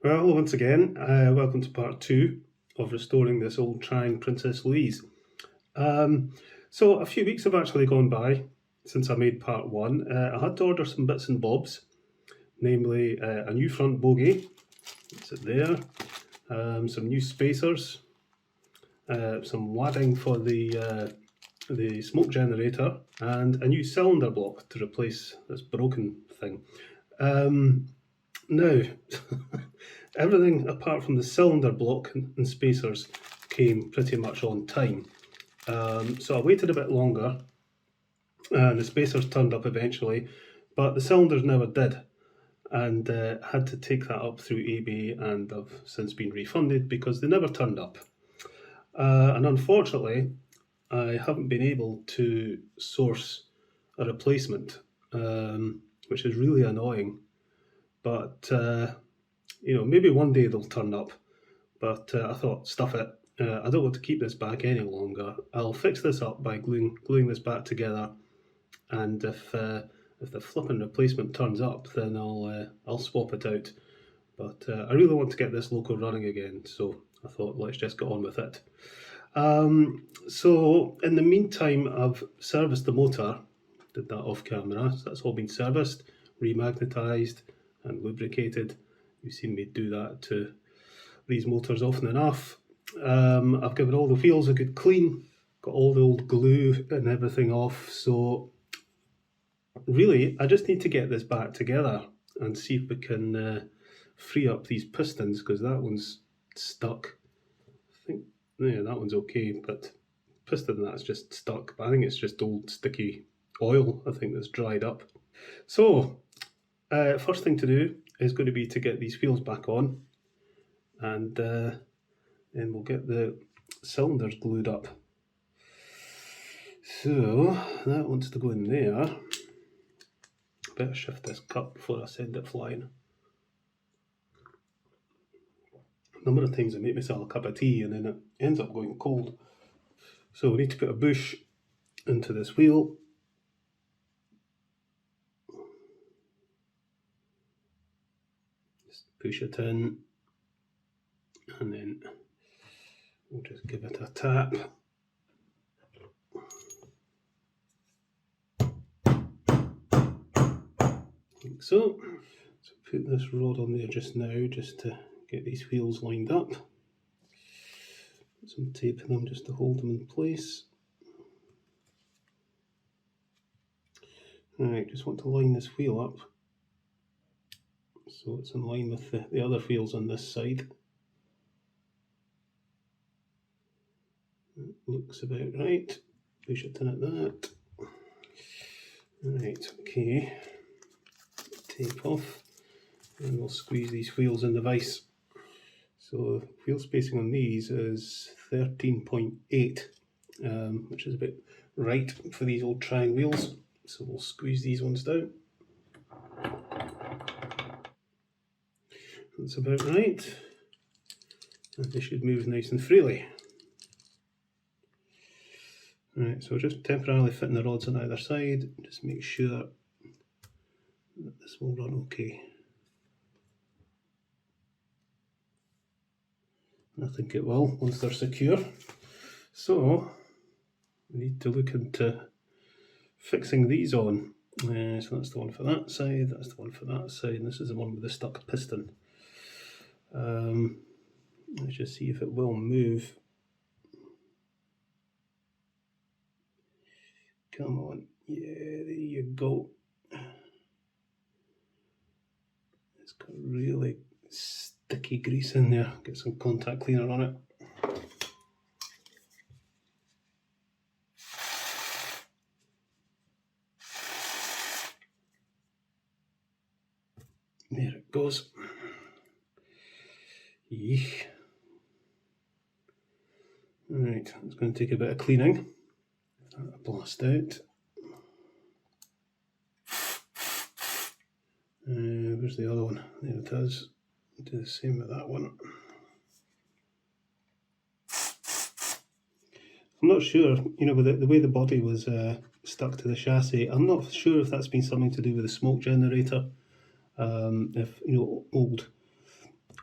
Well, once again, welcome to part 2 of restoring this old Tri-ang Princess Louise. So a few weeks have actually gone by since I made part 1. I had to order some bits and bobs, namely a new front bogie, that's it there, some new spacers, some wadding for the smoke generator, and a new cylinder block to replace this broken thing. Now, everything apart from the cylinder block and spacers came pretty much on time. So I waited a bit longer, and the spacers turned up eventually, but the cylinders never did, and had to take that up through eBay, and I've since been refunded because they never turned up. And unfortunately, I haven't been able to source a replacement, which is really annoying. But maybe one day they'll turn up. But I thought, stuff it. I don't want to keep this back any longer. I'll fix this up by gluing this back together. And if the flipping replacement turns up, then I'll swap it out. But I really want to get this loco running again, so I thought let's just get on with it. So in the meantime, I've serviced the motor. Did that off camera. So that's all been serviced, remagnetized, and lubricated. You've seen me do that to these motors often enough. I've given all the wheels a good clean, got all the old glue and everything off, so really I just need to get this back together and see if we can free up these pistons, because that one's stuck. I think, yeah, that one's okay, but piston that's just stuck, but I think it's just old sticky oil, I think, that's dried up. So first thing to do is going to be to get these wheels back on, and then we'll get the cylinders glued up. So that wants to go in there. Better shift this cup before I send it flying. A number of times I make myself a cup of tea and then it ends up going cold. So we need to put a bush into this wheel. Just push it in, and then we'll just give it a tap. Like so. So put this rod on there just now, just to get these wheels lined up. Put some tape in them just to hold them in place. Alright, just want to line this wheel up so it's in line with the other wheels on this side. That looks about right. Push it in at that. Right, okay. Tape off, and we'll squeeze these wheels in the vise. So wheel spacing on these is 13.8, which is a bit right for these old Tri-ang wheels. So we'll squeeze these ones down. That's about right, and they should move nice and freely. Right, so just temporarily fitting the rods on either side, just make sure that this will run okay. I think it will once they're secure. So we need to look into fixing these on. So that's the one for that side, that's the one for that side, and this is the one with the stuck piston. Let's just see if it will move. Come on, yeah, there you go. It's got really sticky grease in there. Get some contact cleaner on it. There it goes. Yeesh. Right, it's going to take a bit of cleaning. Blast out. Where's the other one? There it is. Do the same with that one. I'm not sure, with the way the body was stuck to the chassis, I'm not sure if that's been something to do with the smoke generator. If old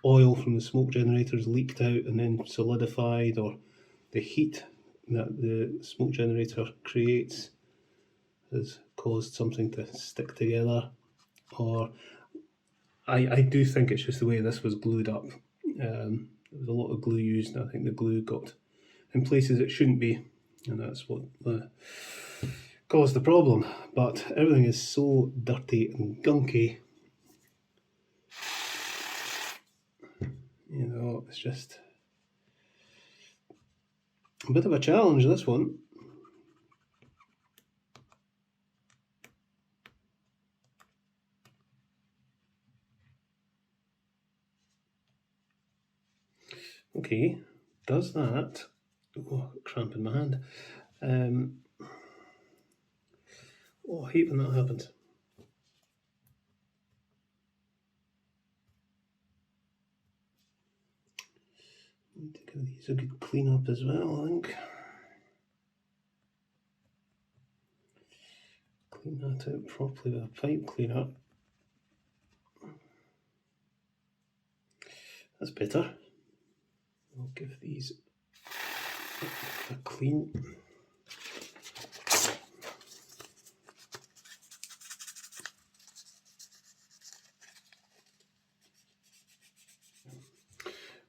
oil from the smoke generators leaked out and then solidified, or the heat that the smoke generator creates has caused something to stick together, or I do think it's just the way this was glued up. There was a lot of glue used, and I think the glue got in places it shouldn't be, and that's what caused the problem. But everything is so dirty and gunky, you know, it's just a bit of a challenge, this one. Okay, does that. Oh, cramp in my hand. Oh, I hate when that happens. Need to give these a good clean up as well, I think. Clean that out properly with a pipe cleaner. That's better. I'll give these a clean.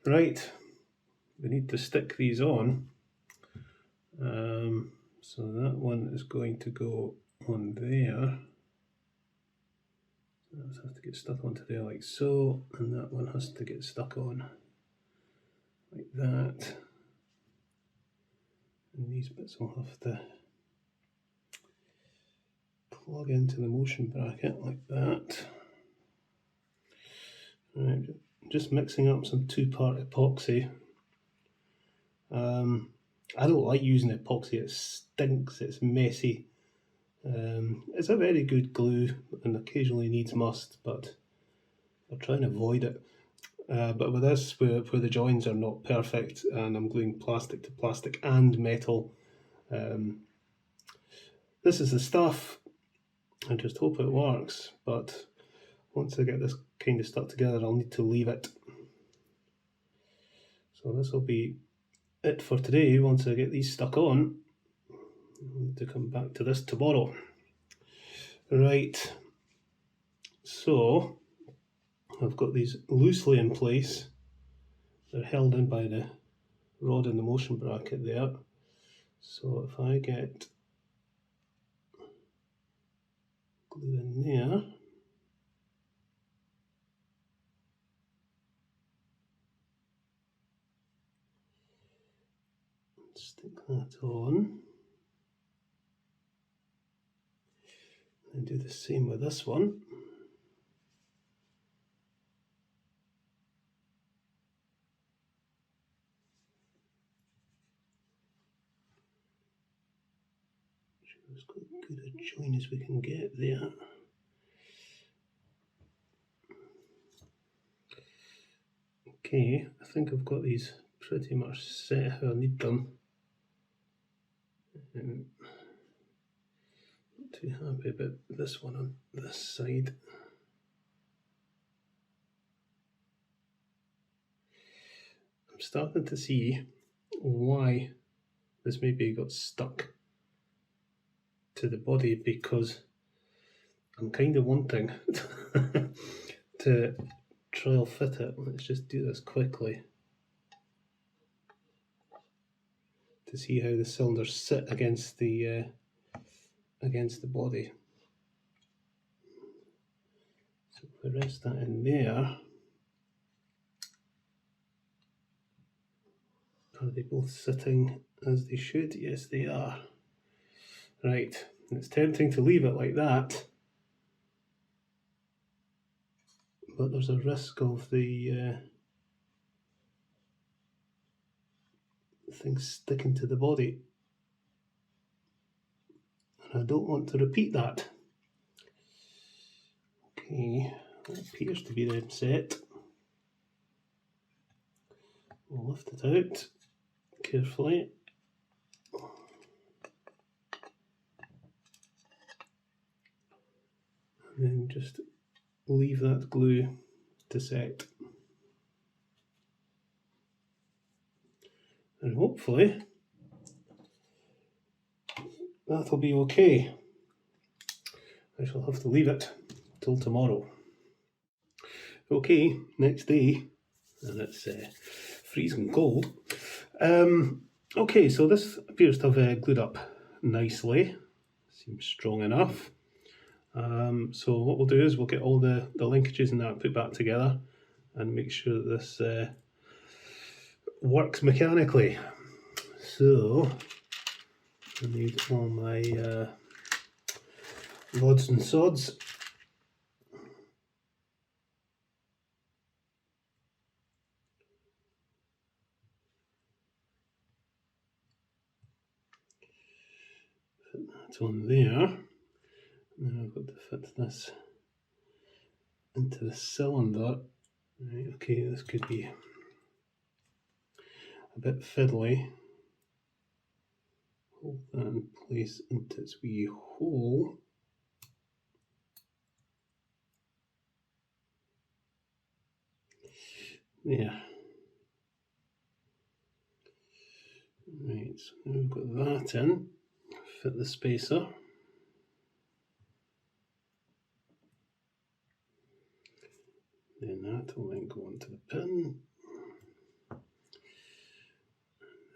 Right, we need to stick these on. So that one is going to go on there. That has to get stuck onto there like so, and that one has to get stuck on like that. And these bits will have to plug into the motion bracket like that. Right, just mixing up some 2-part epoxy. I don't like using epoxy, it stinks, it's messy. It's a very good glue and occasionally needs must, but I'll try and avoid it. But with this, where the joins are not perfect and I'm gluing plastic to plastic and metal, this is the stuff. I just hope it works, but once I get this kind of stuck together, I'll need to leave it. So this will be it for today. Once I get these stuck on, I'll need to come back to this tomorrow. Right, so I've got these loosely in place. They're held in by the rod in the motion bracket there. So if I get glue in there, stick that on, and do the same with this one. As good a join as we can get there. Okay, I think I've got these pretty much set how I need them. Not too happy about this one on this side. I'm starting to see why this maybe got stuck to the body, because I'm kind of wanting to trial fit it. Let's just do this quickly to see how the cylinders sit against the body. So if I rest that in there, are they both sitting as they should? Yes, they are. Right, it's tempting to leave it like that, but there's a risk of the thing sticking to the body, and I don't want to repeat that. Okay, that appears to be them set. We'll lift it out carefully. And then just leave that glue to set. And hopefully that'll be okay. I shall have to leave it till tomorrow. Okay, next day, and it's freezing cold. Okay, so this appears to have glued up nicely. Seems strong enough. So what we'll do is we'll get all the linkages and that put back together and make sure that this works mechanically. So I need all my rods and sods. Fit that on there. Now I've got to fit this into the cylinder. Right, okay, this could be a bit fiddly. Hold that in place into its wee hole. There. Right, so now we've got that in. Fit the spacer. Then that will then go onto the pin.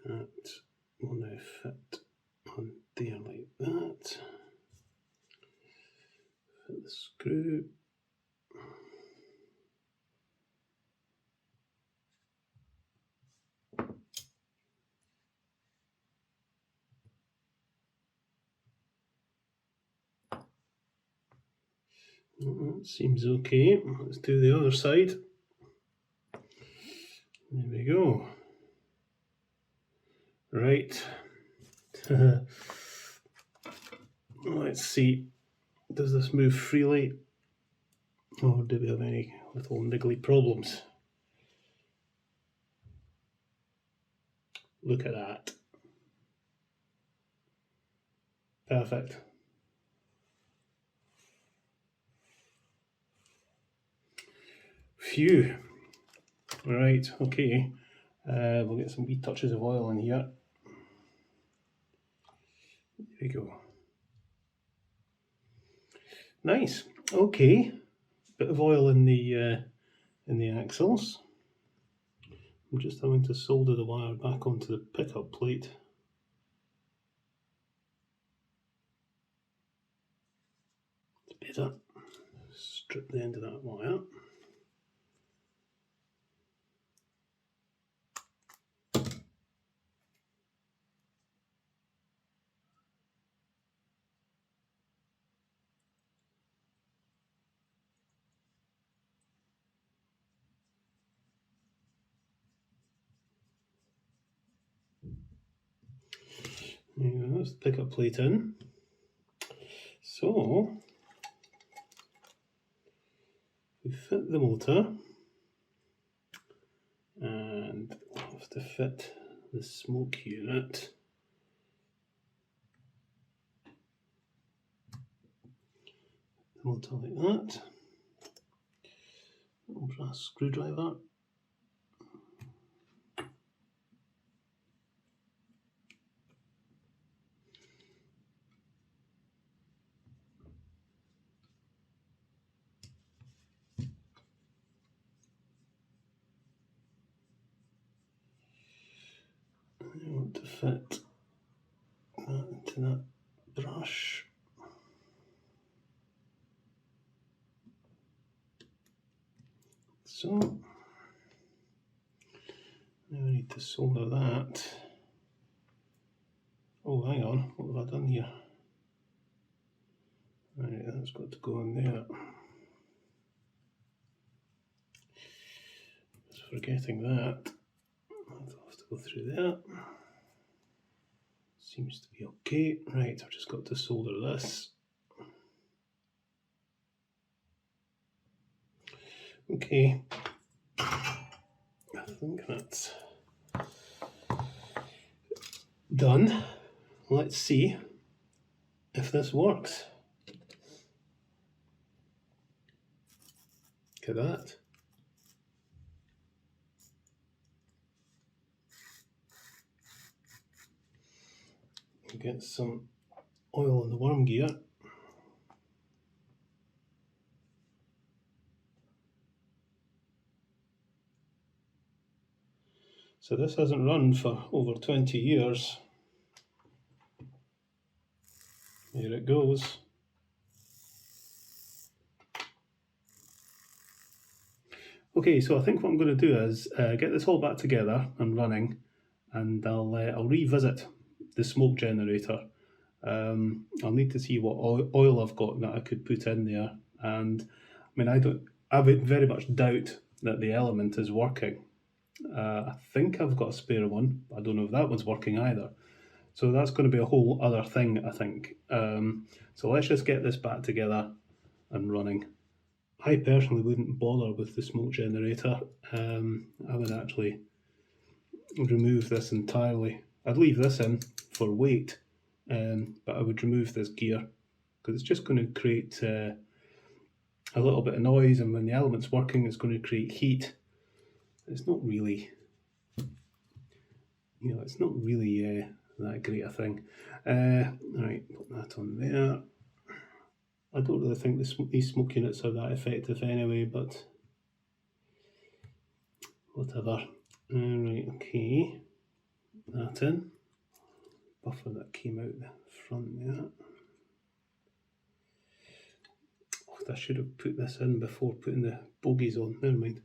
That will now fit on there like that. Fit the screw. That seems okay. Let's do the other side. There we go. Right. Let's see. Does this move freely? Or do we have any little niggly problems? Look at that. Perfect. Phew. Right, okay. We'll get some wee touches of oil in here. There we go. Nice. Okay. Bit of oil in the axles. I'm just having to solder the wire back onto the pickup plate. It's better. Strip the end of that wire. There you go, that's the pickup plate in. So we fit the motor and we'll have to fit the smoke unit. The motor like that. Little brass screwdriver. I want to fit that into that brush. So now I need to solder that. Oh, hang on, what have I done here? Right, that's got to go in there. Just forgetting that. I'll have to go through there. Seems to be okay. Right, I've just got to solder this. Okay. I think that's done. Let's see if this works. Look at that. get some oil in the worm gear. So this hasn't run for over 20 years. Here it goes. Okay, so I think what I'm going to do is get this all back together and running, and I'll revisit the smoke generator. I'll need to see what oil I've got that I could put in there, and I would very much doubt that the element is working. I think I've got a spare one. I don't know if that one's working either. So that's going to be a whole other thing, I think. So let's just get this back together and running. I personally wouldn't bother with the smoke generator. I would actually remove this entirely. I'd leave this in for weight, but I would remove this gear because it's just going to create a little bit of noise, and when the element's working, it's going to create heat. It's not really, it's not really that great a thing. Right, put that on there. I don't really think these smoke units are that effective anyway, but whatever. Right, okay. That in. Buffer that came out the front there. Oh, I should have put this in before putting the bogies on. Never mind.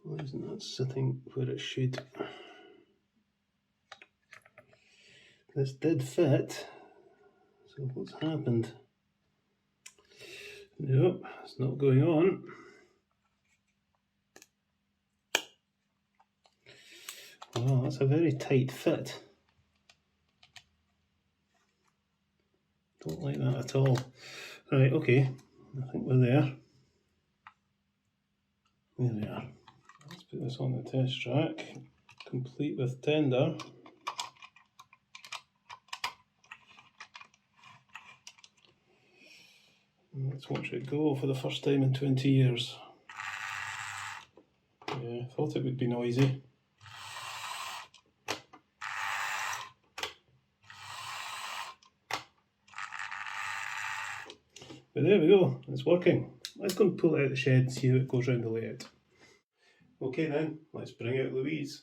Why isn't that sitting where it should? This did fit. So what's happened? Nope, it's not going on. Well, that's a very tight fit. Don't like that at all. Right, okay, I think we're there. There we are. Let's put this on the test track, complete with tender. And let's watch it go for the first time in 20 years. Yeah, thought it would be noisy. But there we go, it's working. Let's go and pull it out of the shed and see how it goes around the layout. Okay then, let's bring out Louise.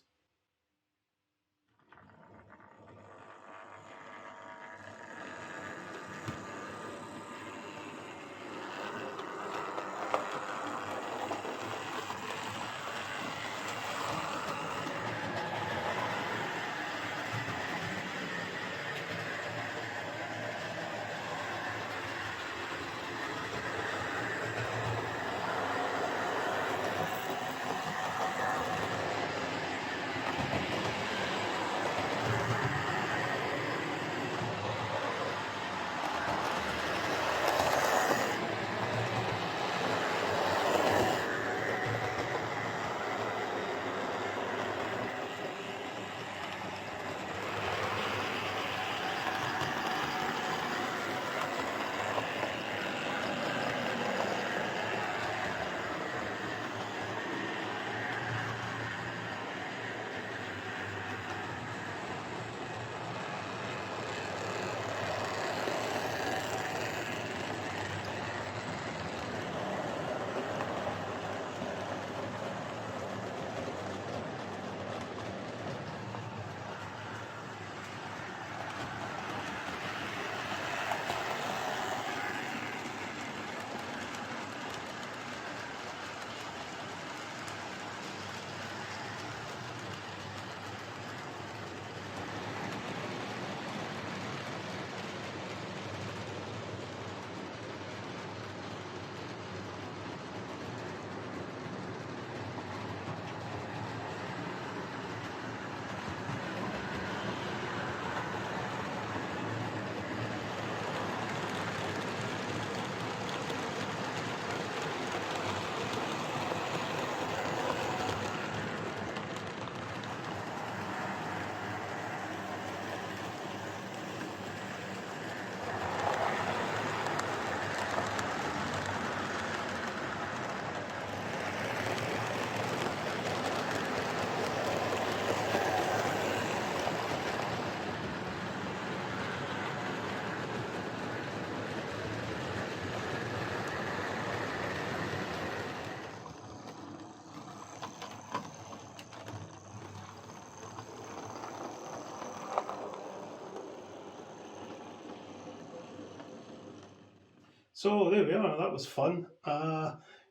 So there we are, that was fun.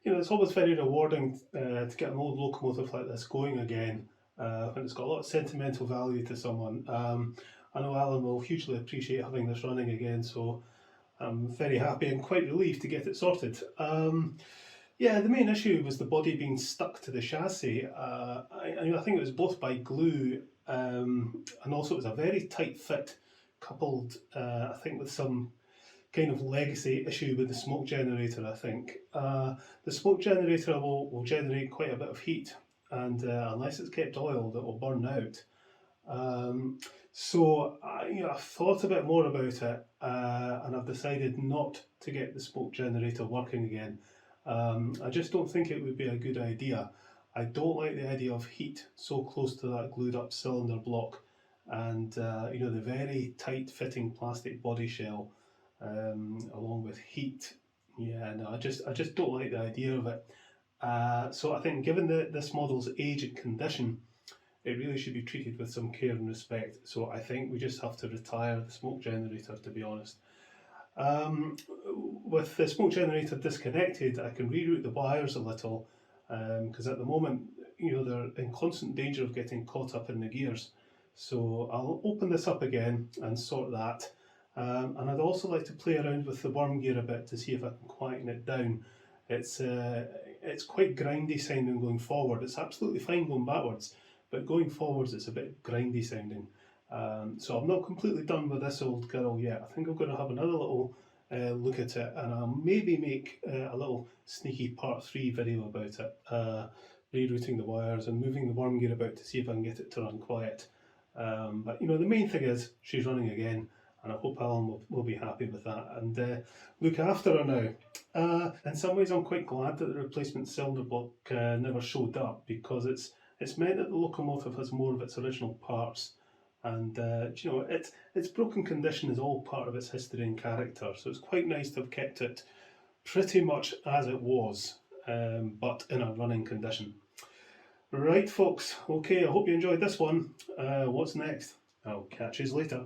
It's always very rewarding to get an old locomotive like this going again when it's got a lot of sentimental value to someone. I know Alan will hugely appreciate having this running again, so I'm very happy and quite relieved to get it sorted. Yeah, the main issue was the body being stuck to the chassis. I think it was both by glue and also it was a very tight fit, coupled, I think, with some kind of legacy issue with the smoke generator, I think. The smoke generator will generate quite a bit of heat, and unless it's kept oiled, it will burn out. I've thought a bit more about it, and I've decided not to get the smoke generator working again. I just don't think it would be a good idea. I don't like the idea of heat so close to that glued up cylinder block, and the very tight fitting plastic body shell, along with heat. Yeah, no, I just don't like the idea of it. So I think, given this model's age and condition, it really should be treated with some care and respect. So I think we just have to retire the smoke generator, to be honest. With the smoke generator disconnected, I can reroute the wires a little, because at the moment, they're in constant danger of getting caught up in the gears. So I'll open this up again and sort that. And I'd also like to play around with the worm gear a bit to see if I can quieten it down. It's quite grindy sounding going forward. It's absolutely fine going backwards, but going forwards it's a bit grindy sounding. So I'm not completely done with this old girl yet. I think I'm going to have another little look at it, and I'll maybe make a little sneaky part 3 video about it, rerouting the wires and moving the worm gear about to see if I can get it to run quiet. But the main thing is she's running again, and I hope Alan will be happy with that and look after her now. In some ways I'm quite glad that the replacement cylinder block never showed up, because it's meant that the locomotive has more of its original parts, and its broken condition is all part of its history and character, so it's quite nice to have kept it pretty much as it was, but in a running condition. Right folks, okay, I hope you enjoyed this one. What's next? I'll catch you later.